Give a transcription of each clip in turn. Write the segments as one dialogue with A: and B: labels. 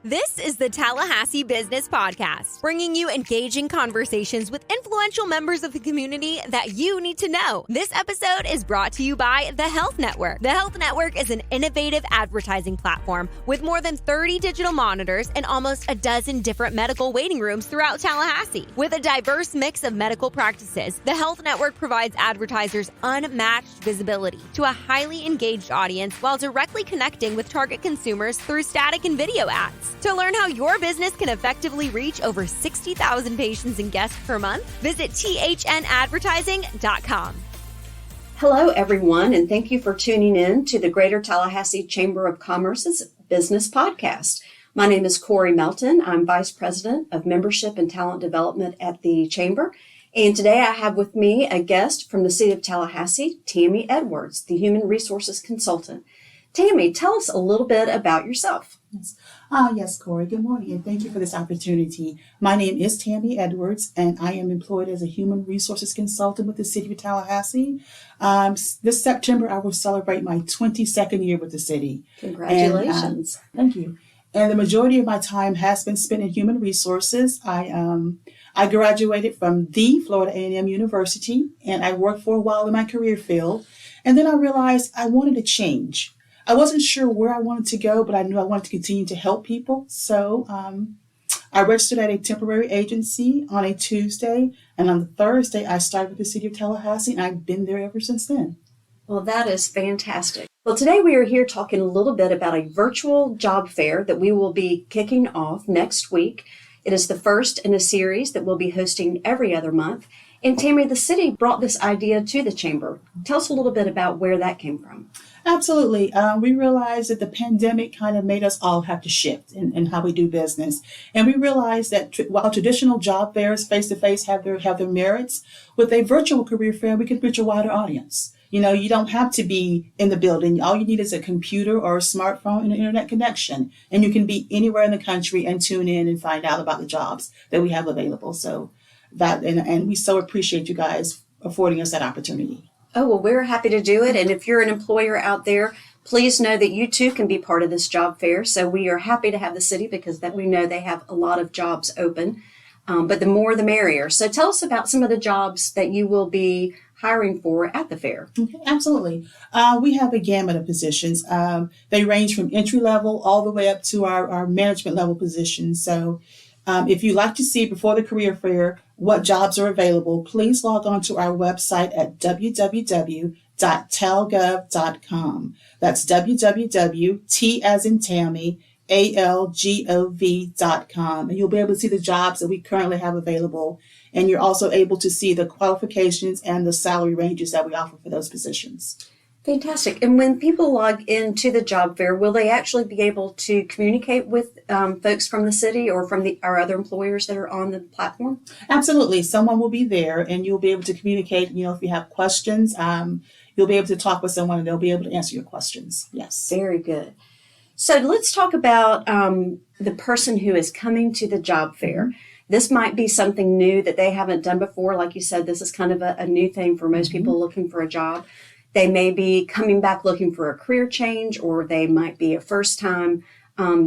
A: This is the Tallahassee Business Podcast, bringing you engaging conversations with influential members of the community that you need to know. This episode is brought to you by The Health Network. The Health Network is an innovative advertising platform with more than 30 digital monitors and almost a dozen different medical waiting rooms throughout Tallahassee. With a diverse mix of medical practices, The Health Network provides advertisers unmatched visibility to a highly engaged audience while directly connecting with target consumers through static and video ads. To learn how your business can effectively reach over 60,000 patients and guests per month, visit thnadvertising.com.
B: Hello, everyone, and thank you for tuning in to the Greater Tallahassee Chamber of Commerce's Business Podcast. My name is Corrie Melton. I'm Vice President of Membership and Talent Development at the Chamber. And today I have with me a guest from the City of Tallahassee, Tammy Edwards, the Human Resources Consultant. Tammy, tell us a little bit about yourself.
C: Yes, Corrie. Good morning, and thank you for this opportunity. My name is Tammy Edwards, and I am employed as a Human Resources Consultant with the City of Tallahassee. This September, I will celebrate my 22nd year with the city.
B: Congratulations.
C: Thank you. And the majority of my time has been spent in human resources. I graduated from the Florida A&M University, and I worked for a while in my career field. And then I realized I wanted to change. I wasn't sure where I wanted to go, but I knew I wanted to continue to help people. So I registered at a temporary agency on a Tuesday, and on the Thursday, I started with the City of Tallahassee, and I've been there ever since then.
B: Well, that is fantastic. Well, today we are here talking a little bit about a virtual job fair that we will be kicking off next week. It is the first in a series that we'll be hosting every other month. And Tammy, the city brought this idea to the Chamber. Tell us a little bit about where that came from.
C: Absolutely. We realized that the pandemic kind of made us all have to shift in how we do business. And we realized that while traditional job fairs face-to-face have their merits, with a virtual career fair, we can reach a wider audience. You know, you don't have to be in the building. All you need is a computer or a smartphone and an internet connection. And you can be anywhere in the country and tune in and find out about the jobs that we have available. So that, and we so appreciate you guys affording us that opportunity.
B: Oh, well, we're happy to do it. And if you're an employer out there, please know that you too can be part of this job fair. So we are happy to have the city because that we know they have a lot of jobs open, but the more the merrier. So tell us about some of the jobs that you will be hiring for at the fair.
C: Okay, absolutely. We have a gamut of positions. They range from entry level all the way up to our management level positions. So if you'd like to see before the career fair what jobs are available, please log on to our website at www.talgov.com. That's www.t as in Tammy, ALGOV.com. And you'll be able to see the jobs that we currently have available. And you're also able to see the qualifications and the salary ranges that we offer for those positions.
B: Fantastic. And when people log into the job fair, will they actually be able to communicate with folks from the city or from our other employers that are on the platform?
C: Absolutely. Someone will be there and you'll be able to communicate. You know, if you have questions, you'll be able to talk with someone and they'll be able to answer your questions. Yes.
B: Very good. So let's talk about the person who is coming to the job fair. This might be something new that they haven't done before. Like you said, this is kind of a new thing for most people looking for a job. They may be coming back looking for a career change, or they might be a first-time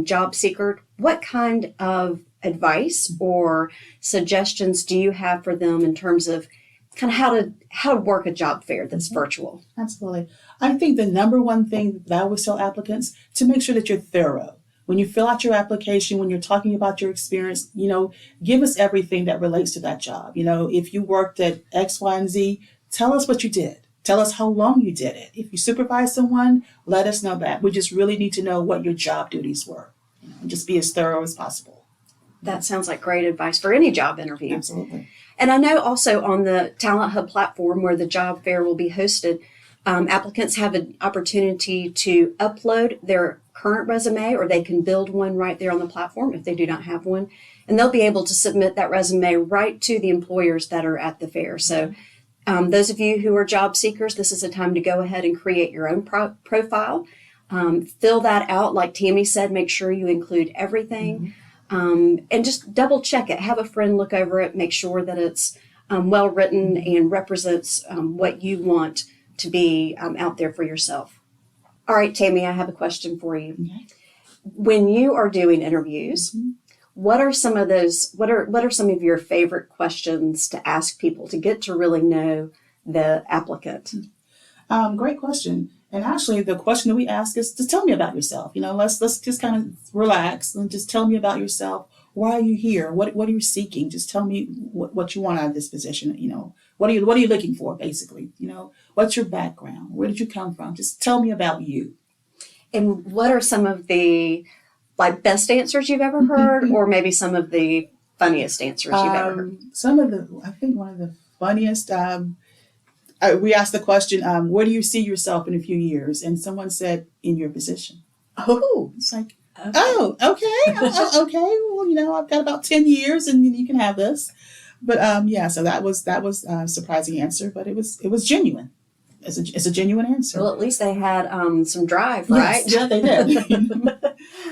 B: job seeker. What kind of advice or suggestions do you have for them in terms of kind of how to work a job fair that's virtual?
C: Absolutely. I think the number one thing that I always tell applicants, to make sure that you're thorough. When you fill out your application, when you're talking about your experience, you know, give us everything that relates to that job. You know, if you worked at X, Y, and Z, tell us what you did. Tell us how long you did it. If you supervise someone, let us know that. We just really need to know what your job duties were. You know, and just be as thorough as possible.
B: That sounds like great advice for any job interview.
C: Absolutely.
B: And I know also on the TalentHub platform where the job fair will be hosted, applicants have an opportunity to upload their current resume, or they can build one right there on the platform if they do not have one. And they'll be able to submit that resume right to the employers that are at the fair. So those of you who are job seekers, this is a time to go ahead and create your own profile. Fill that out. Like Tammy said, make sure you include everything. And just double check it. Have a friend look over it. Make sure that it's well written and represents what you want to be out there for yourself. All right, Tammy, I have a question for you. When you are doing interviews, what are some of those, what are some of your favorite questions to ask people to get to really know the applicant?
C: Great question. And actually, the question that we ask is to tell me about yourself. Let's just kind of relax and just tell me about yourself. Why are you here? What are you seeking? Just tell me what you want out of this position. What are you looking for, basically? What's your background? Where did you come from? Just tell me about you.
B: And what are some of the best answers you've ever heard, or maybe some of the funniest answers you've ever heard?
C: I think one of the funniest. We asked the question, where do you see yourself in a few years? And someone said, in your position. Oh, it's like, okay. Oh, okay. Okay. Well, I've got about 10 years and you can have this. But so that was a surprising answer, but it was genuine. It's a genuine answer.
B: Well, at least they had some drive, right?
C: Yes, yeah, they did.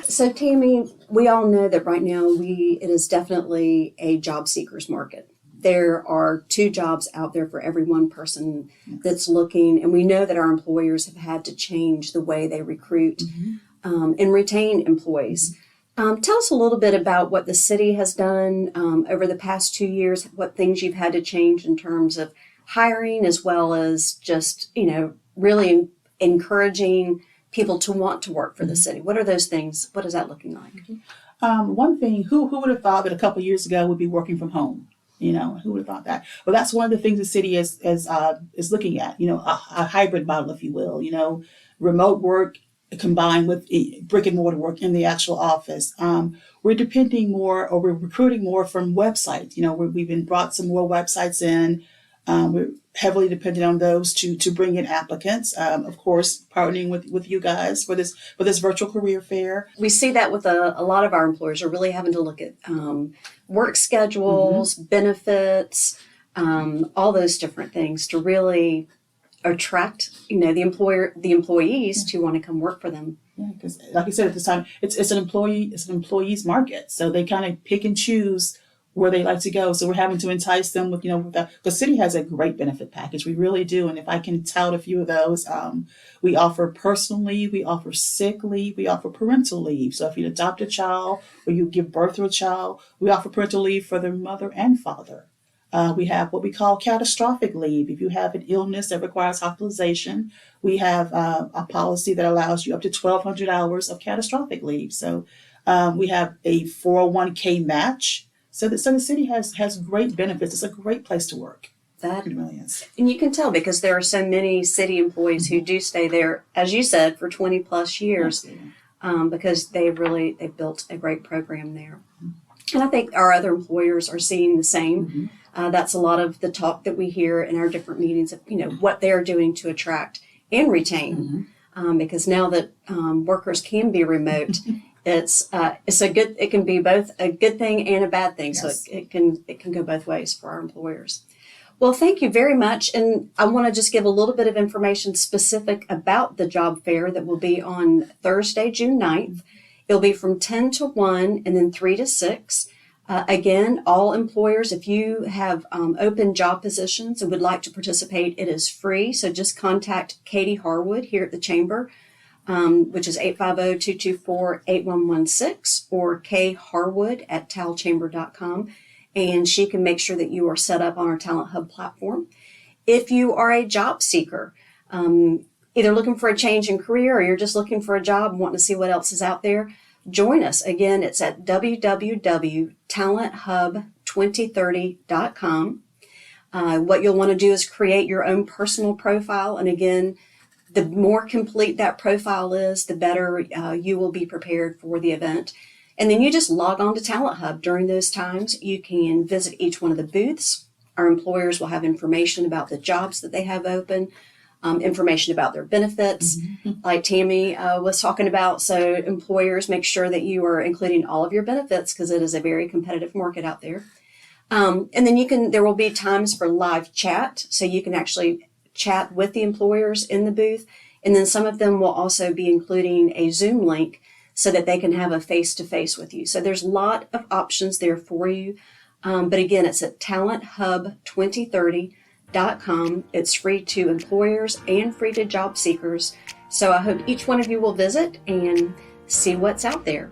B: So, Tammy, we all know that right now it is definitely a job seekers market. There are 2 jobs out there for every one person that's looking. And we know that our employers have had to change the way they recruit and retain employees. Tell us a little bit about what the city has done over the past 2 years, what things you've had to change in terms of hiring, as well as just, really encouraging people to want to work for the city. What are those things? What is that looking like?
C: One thing, who would have thought that a couple of years ago would be working from home? Who would have thought that? Well, that's one of the things the city is looking at, a hybrid model, if you will, remote work combined with brick and mortar work in the actual office. We're depending more, or we're recruiting more from websites. We've been brought some more websites in. We're heavily dependent on those to bring in applicants. Of course, partnering with you guys for this virtual career fair.
B: We see that with a lot of our employers are really having to look at work schedules, benefits, all those different things to really attract, the employees to want to come work for them.
C: Yeah, because like I said at this time, it's an employee's market, so they kind of pick and choose where they like to go. So we're having to entice them with the city has a great benefit package. We really do. And if I can tout a few of those, we offer personal leave, we offer sick leave, we offer parental leave. So if you adopt a child or you give birth to a child, we offer parental leave for their mother and father. We have what we call catastrophic leave. If you have an illness that requires hospitalization, we have a policy that allows you up to 1,200 hours of catastrophic leave. So we have a 401k match. So the city has great benefits. It's a great place to work.
B: That
C: it really is.
B: And you can tell because there are so many city employees who do stay there, as you said, for 20 plus years, because they've built a great program there. And I think our other employers are seeing the same. That's a lot of the talk that we hear in our different meetings of, what they're doing to attract and retain. Because now that workers can be remote, it can be both a good thing and a bad thing. Yes. So it can go both ways for our employers. Well, thank you very much. And I want to just give a little bit of information specific about the job fair that will be on Thursday, June 9th. It'll be from 10 to 1 and then 3 to 6. Again, all employers, if you have open job positions and would like to participate, it is free. So just contact Katie Harwood here at the Chamber, which is 850-224-8116 or kharwood@talchamber.com. And she can make sure that you are set up on our TalentHub platform. If you are a job seeker, either looking for a change in career or you're just looking for a job and wanting to see what else is out there, join us. Again, it's at www.talenthub2030.com. What you'll want to do is create your own personal profile. And again, the more complete that profile is, the better you will be prepared for the event. And then you just log on to TalentHub during those times. You can visit each one of the booths. Our employers will have information about the jobs that they have open, information about their benefits, like Tammy was talking about. So employers, make sure that you are including all of your benefits because it is a very competitive market out there. And then there will be times for live chat. So you can actually chat with the employers in the booth. And then some of them will also be including a Zoom link so that they can have a face-to-face with you. So there's a lot of options there for you. But again, it's at talenthub2030.com. It's free to employers and free to job seekers. So I hope each one of you will visit and see what's out there.